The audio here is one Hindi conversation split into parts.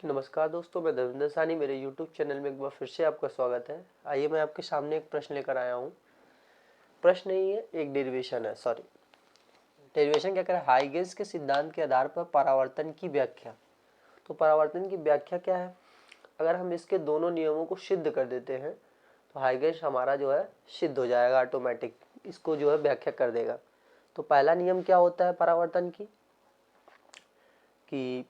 नमस्कार दोस्तों, मैं देवेंद्र सानी। मेरे YouTube चैनल में एक बार फिर से आपका स्वागत है। आइए मैं आपके सामने एक प्रश्न लेकर आया हूँ। प्रश्न नहीं है, एक डेरिवेशन है। सॉरी, डेरिवेशन क्या कर रहा है? हाइगेंस के सिद्धांत के आधार पर परावर्तन की व्याख्या। तो परावर्तन की व्याख्या क्या है? अगर हम इसके दोनों नियमों को सिद्ध कर देते हैं तो हाइगेंस हमारा जो है सिद्ध हो जाएगा, ऑटोमेटिक इसको जो है व्याख्या कर देगा। तो पहला नियम क्या होता है परावर्तन की? कि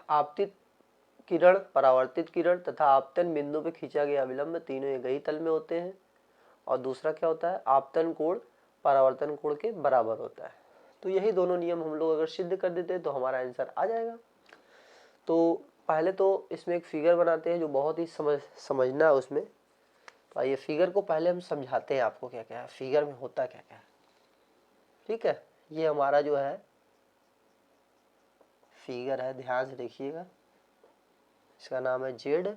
आपतित किरण, परावर्तित किरण तथा आपतन बिंदु पे खींचा गया अभिलंब तीनों एक ही तल में होते हैं। और दूसरा क्या होता है? आपतन कोण परावर्तन कोण के बराबर होता है। तो यही दोनों नियम हम लोग अगर सिद्ध कर देते हैं तो हमारा आंसर आ जाएगा। तो पहले तो इसमें एक फिगर बनाते हैं जो बहुत ही समझना है उसमें। तो आइए फिगर को पहले हम समझाते हैं आपको क्या क्या है, फिगर में होता क्या क्या है। ठीक है, ये हमारा जो है फिगर है, ध्यान से देखिएगा। इसका नाम है जेड,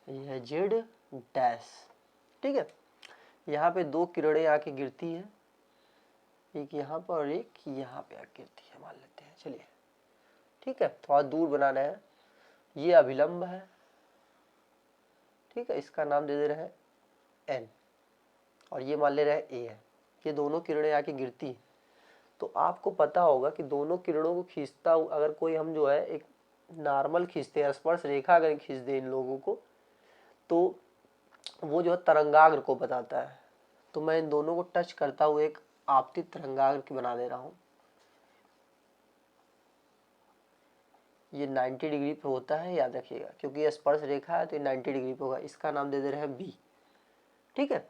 ये है जेड डैश। ठीक है, यहाँ पे दो किरणें आके गिरती हैं, एक यहाँ पर और एक यहाँ पे आके गिरती है, मान लेते हैं। चलिए ठीक है, थोड़ा दूर बनाना है। ये अभिलंब है, ठीक है, इसका नाम दे दे रहे हैं एन, और ये मान ले रहे हैं ए है। ये दोनों किरणें आके गिरती हैं। तो आपको पता होगा कि दोनों किरणों को खींचता अगर कोई हम जो है एक नॉर्मल खींचते हैं, स्पर्श रेखा अगर खींच दे इन लोगों को, तो वो जो है तरंगाग्र को बताता है। तो मैं इन दोनों को टच करता हुआ एक आपतित तरंगाग्र की बना दे रहा हूं। ये 90 डिग्री पे होता है, याद रखिएगा, क्योंकि ये स्पर्श रेखा है तो ये 90 डिग्री पे होगा। इसका नाम दे दे रहे हैं बी। ठीक है,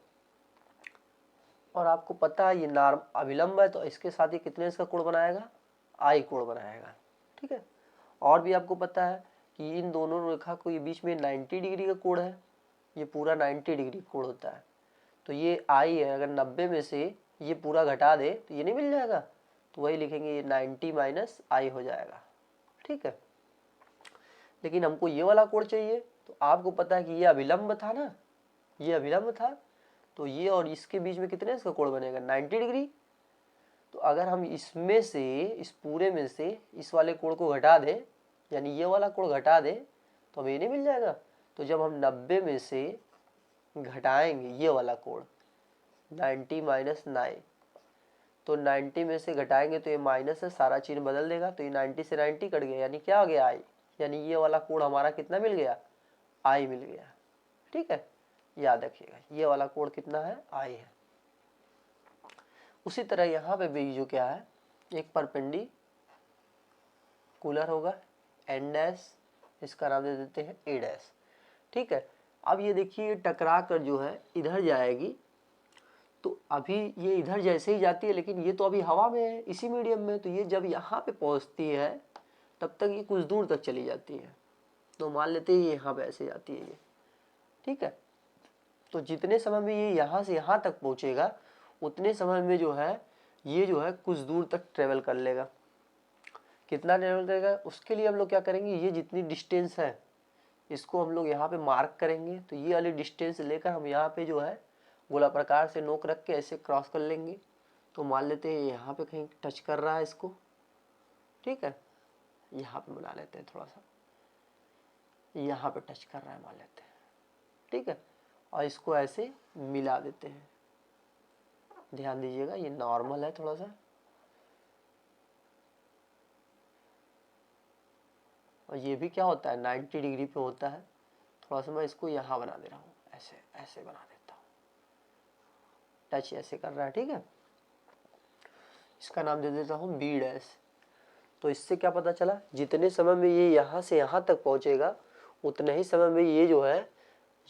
और आपको पता है ये नार्म अभिलंब है तो इसके साथ ही कितने इसका कोण बनाएगा? आई कोण बनाएगा। ठीक है, और भी आपको पता है कि इन दोनों रेखा को ये बीच में 90 डिग्री का कोण है, ये पूरा 90 डिग्री कोण होता है। तो ये आई है, अगर 90 में से ये पूरा घटा दे तो ये नहीं मिल जाएगा, तो वही लिखेंगे, ये 90 माइनस आई हो जाएगा। ठीक है, लेकिन हमको ये वाला कोण चाहिए। तो आपको पता है कि ये अभिलंब था ना, ये अभिलंब था, तो ये और इसके बीच में कितने इसका कोण बनेगा? 90 डिग्री। तो अगर हम इसमें से, इस पूरे में से इस वाले कोण को घटा दें, यानी ये वाला कोण घटा दें, तो हमें ये नहीं मिल जाएगा। तो जब हम 90 में से घटाएंगे ये वाला कोण 90 माइनस 9, तो 90 में से घटाएंगे तो ये माइनस है, सारा चिन्ह बदल देगा। तो ये 90 से 90 कट गया, यानी क्या हो गया? आई। यानी ये वाला कोण हमारा कितना मिल गया? आई मिल गया। ठीक है, याद रखिएगा, ये वाला कोण कितना है? आई है। उसी तरह यहाँ पे भी जो क्या है, एक परपेंडिकुलर होगा एन डैश, इसका नाम दे देते हैं ए डैश। ठीक है, अब ये देखिए टकरा कर जो है इधर जाएगी, तो अभी ये इधर जैसे ही जाती है, लेकिन ये तो अभी हवा में है, इसी मीडियम में, तो ये जब यहाँ पे पहुँचती है तब तक ये कुछ दूर तक चली जाती है। तो मान लेते हैं ये यहाँ पे ऐसे जाती है ये। ठीक है, तो जितने समय में ये यहाँ से यहाँ तक पहुँचेगा उतने समय में जो है ये जो है कुछ दूर तक ट्रेवल कर लेगा। कितना ट्रेवल करेगा? उसके लिए हम लोग क्या करेंगे, ये जितनी डिस्टेंस है इसको हम लोग यहाँ पे मार्क करेंगे। तो ये वाली डिस्टेंस लेकर हम यहाँ पे जो है गोला प्रकार से नोक रख के ऐसे क्रॉस कर लेंगे। तो मान लेते हैं यहाँ पे कहीं टच कर रहा है इसको। ठीक है, यहाँ पे बना लेते हैं, थोड़ा सा यहाँ पे टच कर रहा है मान लेते हैं। ठीक है, और इसको ऐसे मिला देते हैं। ध्यान दीजिएगा, ये नॉर्मल है थोड़ा सा, और ये भी क्या होता है? 90 डिग्री पे होता है। थोड़ा सा मैं इसको यहाँ बना दे रहा हूँ, ऐसे ऐसे बना देता हूँ, टच ऐसे कर रहा है। ठीक है, इसका नाम दे देता हूँ बी डैश। तो इससे क्या पता चला, जितने समय में ये यहाँ से यहाँ तक पहुँचेगा उतने ही समय में ये जो है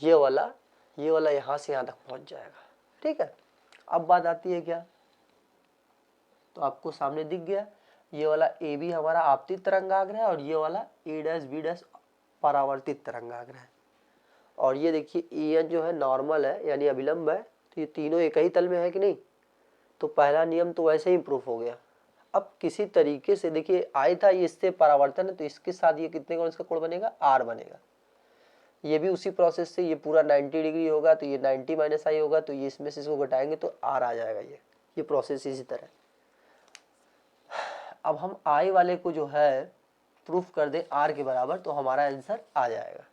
ये वाला यहाँ से यहाँ तक पहुँच जाएगा। ठीक है, अब बात आती है क्या, तो आपको सामने दिख गया, ये वाला ए बी हमारा आपतित तरंगाग्र है और ये वाला ए डैश बी डैश परावर्तित तरंगाग्र है। और ये देखिए ए एन जो है नॉर्मल है, यानी अभिलंब है। तो ये तीनों एक ही तल में है कि नहीं? तो पहला नियम तो वैसे ही प्रूफ हो गया। अब किसी तरीके से देखिए आई था, ये इससे परावर्तन है, तो इसके साथ ये कितने का इसका कोण बनेगा? आर बनेगा। ये भी उसी प्रोसेस से ये पूरा 90 डिग्री होगा, तो ये 90 माइनस आई होगा, तो ये इसमें से इसको घटाएंगे तो आर आ जाएगा। ये प्रोसेस इसी तरह। अब हम आई वाले को जो है प्रूफ कर दें आर के बराबर तो हमारा आंसर आ जाएगा।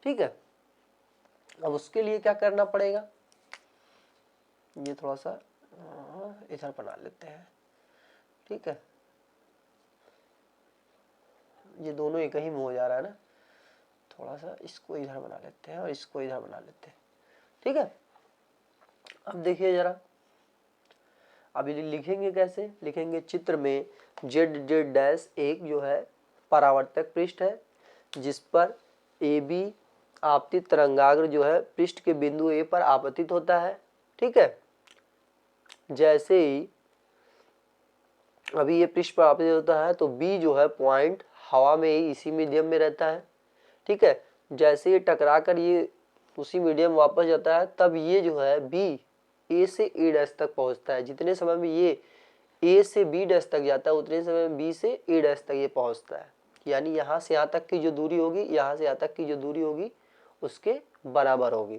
ठीक है, अब उसके लिए क्या करना पड़ेगा, ये थोड़ा सा इधर बना लेते हैं। ठीक है, ये दोनों एक ही में हो जा रहा है ना, थोड़ा सा इसको इधर बना लेते हैं और इसको इधर बना लेते हैं। ठीक है, अब देखिए जरा, अब ये लिखेंगे कैसे, लिखेंगे चित्र में जेड जेड डैश एक जो है परावर्तक पृष्ठ है जिस पर ए बी आपतित तरंगाग्र जो है पृष्ठ के बिंदु ए पर आपतित होता है। ठीक है, जैसे ही अभी ये पृष्ठ पर आपतित होता है तो बी जो है पॉइंट हवा में ही इसी मीडियम में रहता है। ठीक है, जैसे ये टकरा कर ये उसी मीडियम वापस जाता है तब ये जो है बी ए से ए डैश तक पहुंचता है। जितने समय में ये ए से बी डैश तक जाता है उतने समय में बी से ए डैश तक ये पहुंचता है। यानी यहाँ से यहाँ तक की जो दूरी होगी, यहाँ से यहाँ तक की जो दूरी होगी उसके बराबर होगी।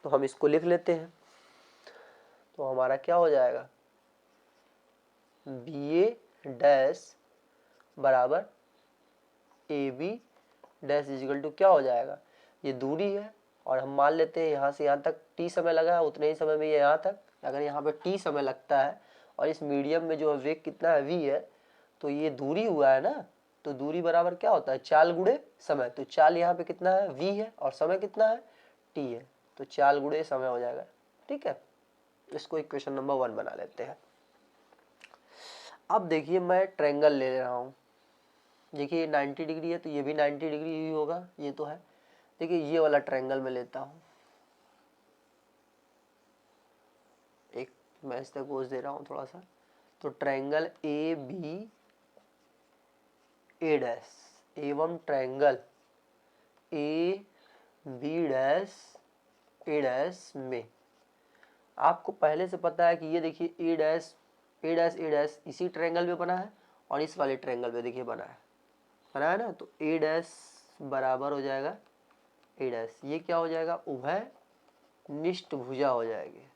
तो हम इसको लिख लेते हैं, तो हमारा क्या हो जाएगा, बी ए डैश बराबर A B dash equal to क्या हो जाएगा, ये दूरी है और हम मान लेते हैं यहाँ से यहाँ तक टी समय लगा है उतने ही समय में ये यहाँ तक, अगर यहाँ पे टी समय लगता है और इस मीडियम में जो वेग कितना है वी है, तो ये दूरी हुआ है ना, तो दूरी बराबर क्या होता है, चाल गुणे समय। तो चाल यहाँ पे कितना है, वी है, और समय कितना है, टी है, तो चाल गुणे समय हो जाएगा। ठीक है, इसको इक्वेशन नंबर 1 बना लेते हैं। अब देखिए मैं ट्रायंगल ले रहा हूँ, देखिए 90 डिग्री है तो ये भी 90 डिग्री ही होगा, ये तो है। देखिए ये वाला ट्रायंगल में लेता हूँ, एक मैं इस तक गोज दे रहा हूँ थोड़ा सा, तो triangle A B A dash एवं triangle A B dash A dash में आपको पहले से पता है कि ये देखिए A dash A dash A dash इसी ट्रायंगल में बना है और इस वाले ट्रायंगल में देखिए बना है ना, तो ए डैश बराबर हो जाएगा ए डैश, ये क्या हो जाएगा, उभय निष्ठ भुजा हो जाएगी।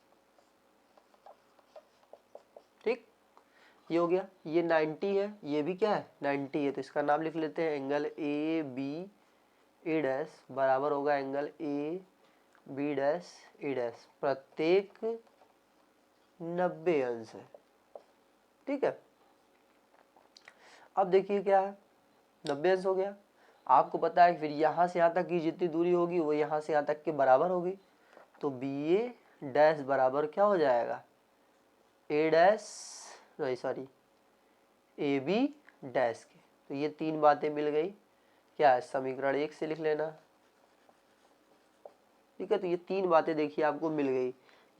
ठीक, ये हो गया, ये 90 है, ये भी क्या है 90 है, तो इसका नाम लिख लेते हैं angle A B A dash बराबर होगा angle A B dash A dash, प्रत्येक 90 अंश है। ठीक है, अब देखिए क्या है, 90 अंश हो गया। आपको पता है फिर यहाँ से यहाँ तक की जितनी दूरी होगी वो यहाँ से यहाँ तक के बराबर होगी, तो बी ए डैश बराबर क्या हो जाएगा, ए डैश नहीं सॉरी ए बी डैश के। तो ये तीन बातें मिल गई, क्या है, समीकरण 1 से लिख लेना। ठीक है, तो ये तीन बातें देखिए आपको मिल गई।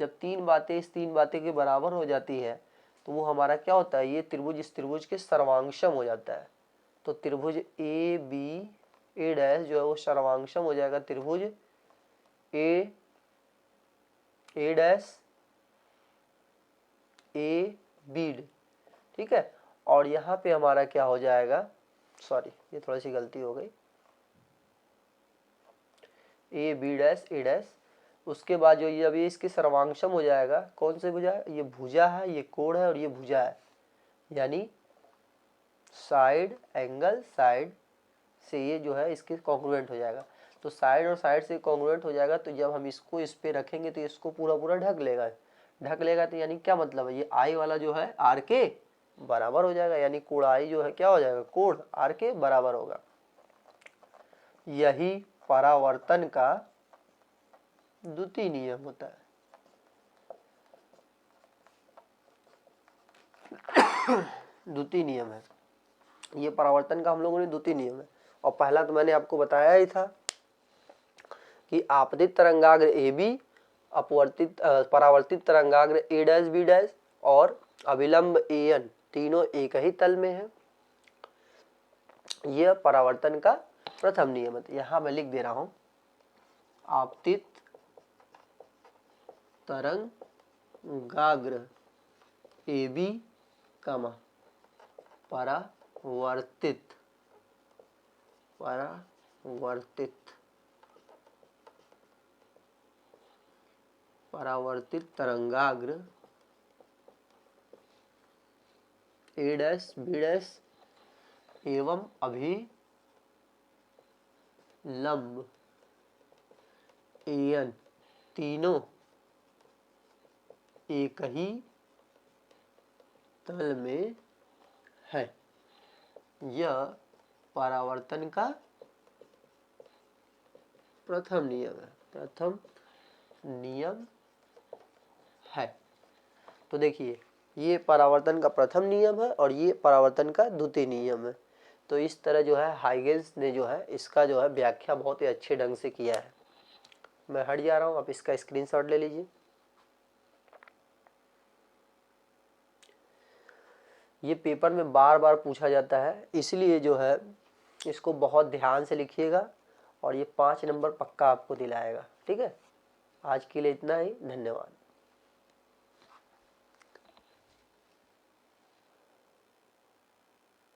जब तीन बातें इस तीन बातें के बराबर हो जाती है तो वो हमारा क्या होता है, ये त्रिभुज इस त्रिभुज के सर्वांशम हो जाता है। तो त्रिभुज ए बी ए डैश जो है वो सर्वांशम हो जाएगा त्रिभुज ए ए डैश ए बी। ठीक है, और यहाँ पे हमारा क्या हो जाएगा, सॉरी ये थोड़ी सी गलती हो गई, A B dash A dash, उसके बाद जो ये अभी इसके सर्वांशम हो जाएगा, कौन से भुजा है, ये भुजा है, ये कोण है और ये भुजा है, यानी साइड एंगल साइड से ये जो है इसके कॉन्ग्रुएंट हो जाएगा। तो साइड और साइड से कॉन्ग्रुएंट हो जाएगा, तो जब हम इसको इस पे रखेंगे तो इसको पूरा पूरा ढक लेगा, तो यानी क्या मतलब है, ये आई वाला जो है आर के बराबर हो जाएगा, यानी कोण आई जो है क्या हो जाएगा, कोण आर के बराबर होगा। यही परावर्तन का द्वितीय नियम होता है। द्वितीय नियम है ये, परावर्तन का हम लोगों ने द्वितीय नियम है। और पहला तो मैंने आपको बताया ही था कि आपतित तरंगाग्र ए बी, अपवर्तित परावर्तित तरंगाग्र ए डैश बी डैश और अभिलंब ए एन तीनों एक ही तल में है। यह परावर्तन का प्रथम नियम है। यहां मैं लिख दे रहा हूं, आपतित तरंगाग्र ए बी कमा परावर्तित तरंगाग्र ए डैश बी डैश एवं अभिलंब एन तीनों एक ही तल में है। यह परावर्तन का प्रथम नियम है। प्रथम नियम है। तो देखिए, ये परावर्तन का प्रथम नियम है और ये परावर्तन का द्वितीय नियम है। तो इस तरह जो है हाइगेंस ने जो है इसका जो है व्याख्या बहुत ही अच्छे ढंग से किया है। मैं हट जा रहा हूँ, आप इसका स्क्रीनशॉट ले लीजिए। ये पेपर में बार बार पूछा जाता है, इसलिए जो है इसको बहुत ध्यान से लिखिएगा और ये 5 नंबर पक्का आपको दिलाएगा। ठीक है, आज के लिए इतना ही, धन्यवाद।